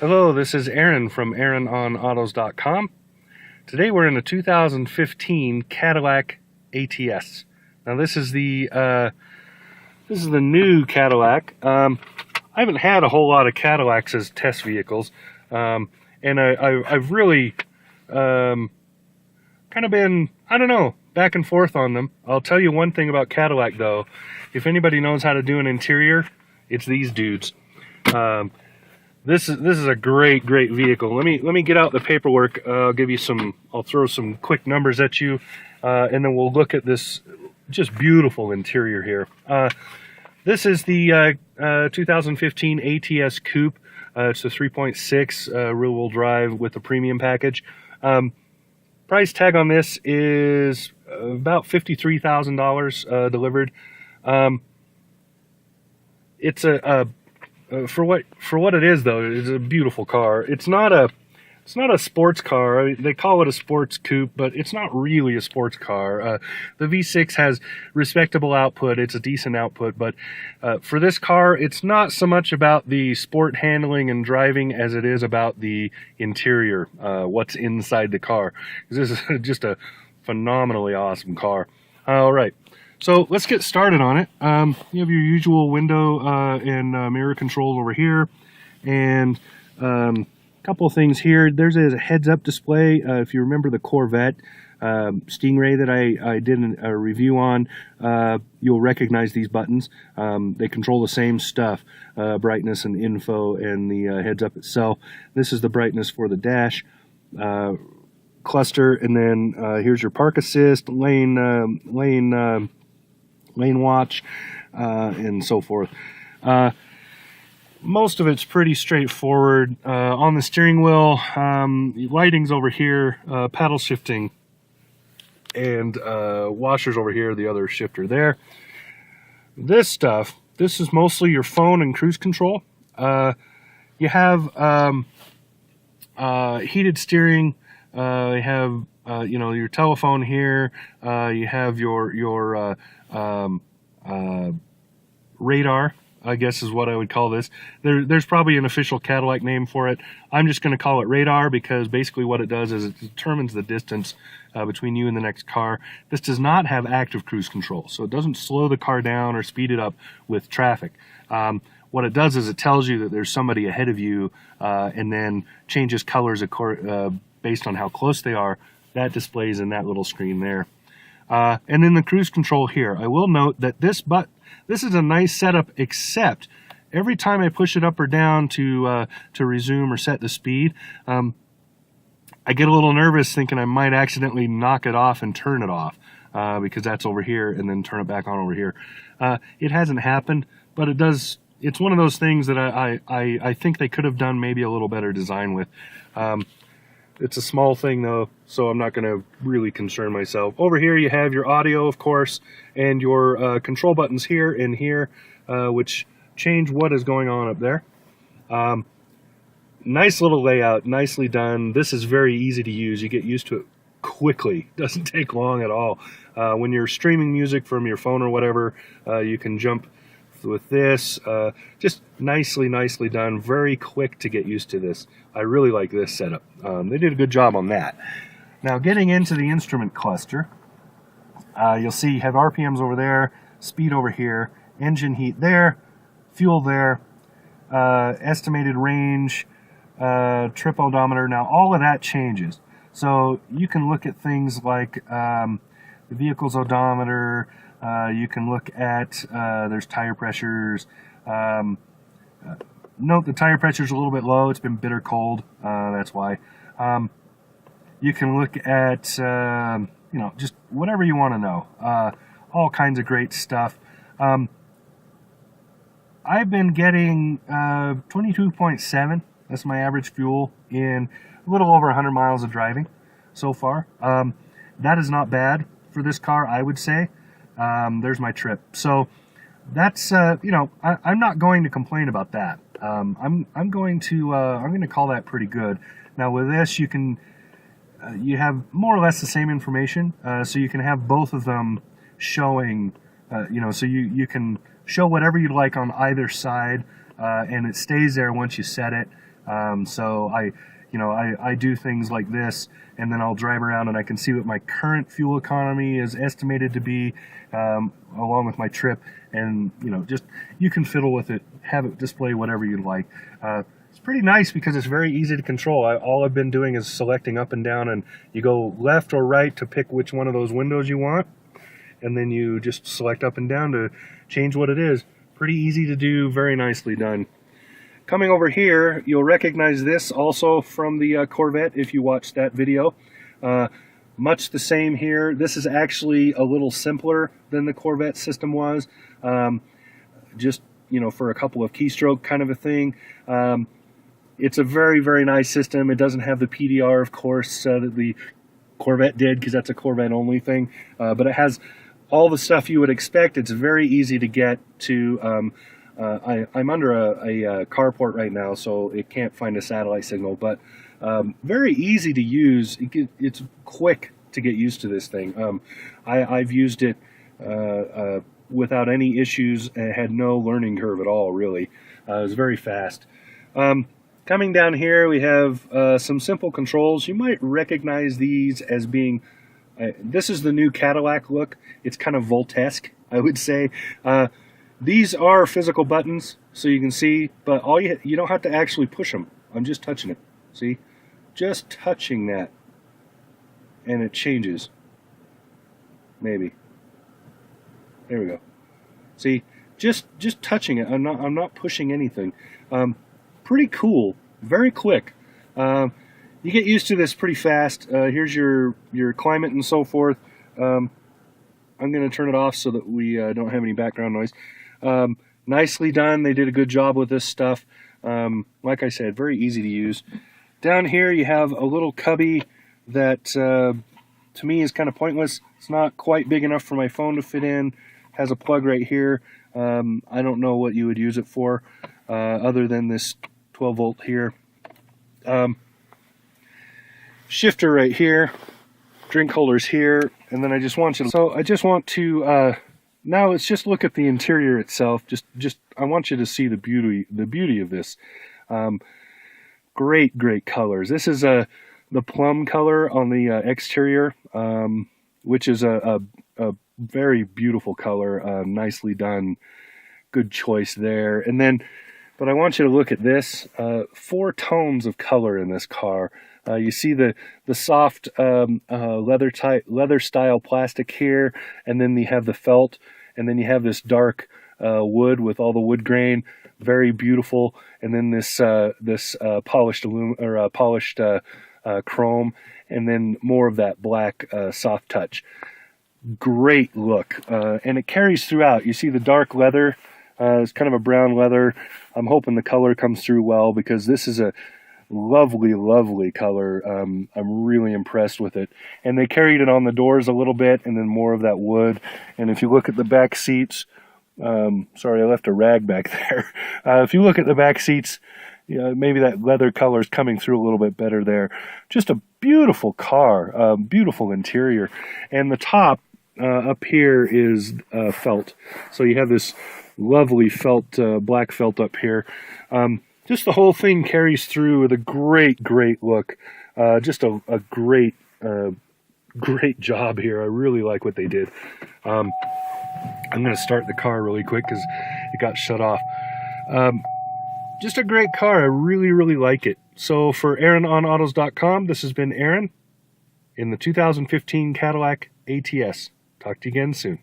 Hello, this is Aaron from AaronOnAutos.com. Today we're in a 2015 Cadillac ATS. Now this is the new Cadillac. I haven't had a whole lot of Cadillacs as test vehicles, and I've really kind of been, I don't know, back and forth on them. I'll tell you one thing about Cadillac though. If anybody knows how to do an interior, it's these dudes. This is a great vehicle. Let me get out the paperwork. I'll throw some quick numbers at you, and then we'll look at this just beautiful interior here. This is the 2015 ATS Coupe. It's a 3.6 rear-wheel drive with a premium package. Price tag on this is about $53,000 delivered. It's for what it is though, it's a beautiful car. It's not a sports car. I mean, they call it a sports coupe, but it's not really a sports car. The V6 has respectable output. It's a decent output, but for this car, it's not so much about the sport handling and driving as it is about the interior, what's inside the car. This is just a phenomenally awesome car. All right. So let's get started on it. You have your usual window and mirror controls over here, and a couple of things here. There's a heads-up display. If you remember the Corvette Stingray that I did a review on, you'll recognize these buttons. They control the same stuff, brightness and info, and the heads-up itself. This is the brightness for the dash cluster, and then here's your park assist, lane watch, and so forth. Most of it's pretty straightforward. On the steering wheel, lighting's over here, paddle shifting, and washers over here, the other shifter there. This is mostly your phone and cruise control. You have heated steering. You have your telephone here. You have your radar, I guess is what I would call this. There's probably an official Cadillac name for it. I'm just going to call it radar because basically what it does is it determines the distance between you and the next car. This does not have active cruise control, so it doesn't slow the car down or speed it up with traffic. What it does is it tells you that there's somebody ahead of you, and then changes colors based on how close they are. That displays in that little screen there. And then the cruise control here. I will note that this is a nice setup, except every time I push it up or down to resume or set the speed, I get a little nervous thinking I might accidentally knock it off and turn it off, because that's over here, and then turn it back on over here. It hasn't happened, but it does. It's one of those things that I think they could have done maybe a little better design with. It's a small thing though, so I'm not going to really concern myself. Over here you have your audio, of course, and your control buttons here and here, which change what is going on up there. Nice little layout, nicely done. This is very easy to use. You get used to it quickly. Doesn't take long at all. When you're streaming music from your phone or whatever, you can jump with this. Just nicely done. Very quick to get used to this. I really like this setup. They did a good job on that. Now getting into the instrument cluster, you'll see you have RPMs over there, speed over here, engine heat there, fuel there, estimated range, trip odometer. Now all of that changes. So you can look at things like the vehicle's odometer. You can look at, there's tire pressures. Note the tire pressure is a little bit low. It's been bitter cold. That's why. You can look at, just whatever you want to know. All kinds of great stuff. I've been getting 22.7. That's my average fuel in a little over 100 miles of driving so far. That is not bad for this car, I would say. There's my trip. So that's, I'm not going to complain about that. I'm going to call that pretty good. Now with this, you have more or less the same information, so you can have both of them showing, so you can show whatever you'd like on either side, and it stays there once you set it. So I do things like this, and then I'll drive around and I can see what my current fuel economy is estimated to be, along with my trip, and just you can fiddle with it, have it display whatever you'd like. It's pretty nice because it's very easy to control. All I've been doing is selecting up and down, and you go left or right to pick which one of those windows you want, and then you just select up and down to change what it is. Pretty easy to do, very nicely done. Coming over here, you'll recognize this also from the Corvette if you watched that video. Much the same here. This is actually a little simpler than the Corvette system was. Just, for a couple of keystroke kind of a thing. It's a very, very nice system. It doesn't have the PDR, of course, that the Corvette did, because that's a Corvette only thing. But it has all the stuff you would expect. It's very easy to get to. I'm under a carport right now, so it can't find a satellite signal, but very easy to use. It's quick to get used to this thing. I've used it without any issues and had no learning curve at all, really. It was very fast. Coming down here, we have some simple controls. You might recognize these as being, this is the new Cadillac look. It's kind of Voltesque, I would say. These are physical buttons, so you can see, but you don't have to actually push them. I'm just touching it. See? Just touching that, and it changes. Maybe. There we go. See? Just touching it. I'm not pushing anything. Pretty cool. Very quick. You get used to this pretty fast. Here's your climate and so forth. I'm going to turn it off so that we don't have any background noise. Nicely done. They did a good job with this stuff. Like I said, very easy to use. Down here you have a little cubby that to me is kind of pointless. It's not quite big enough for my phone to fit in. Has a plug right here. I don't know what you would use it for other than this 12 volt here. Shifter right here. Drink holders here. And then I just want to now let's just look at the interior itself. I want you to see the beauty of this. Great colors. This is the plum color on the exterior, which is a very beautiful color. Nicely done. Good choice there. And then, but I want you to look at this. 4 tones of color in this car. You see the soft leather style plastic here, and then you have the felt, and then you have this dark wood with all the wood grain, very beautiful, and then this polished chrome, and then more of that black soft touch. Great look, and it carries throughout. You see the dark leather. It's kind of a brown leather. I'm hoping the color comes through well, because this is a lovely color. I'm really impressed with it. And they carried it on the doors a little bit, and then more of that wood. And if you look at the back seats, sorry, I left a rag back there. If you look at the back seats, maybe that leather color is coming through a little bit better there. Just a beautiful car, beautiful interior. And the top up here is felt. So you have this lovely felt, black felt up here. Just the whole thing carries through with a great look. Just a great job here. I really like what they did. I'm going to start the car really quick because it got shut off. Just a great car. I really like it. So for AaronOnAutos.com, this has been Aaron in the 2015 Cadillac ATS. Talk to you again soon.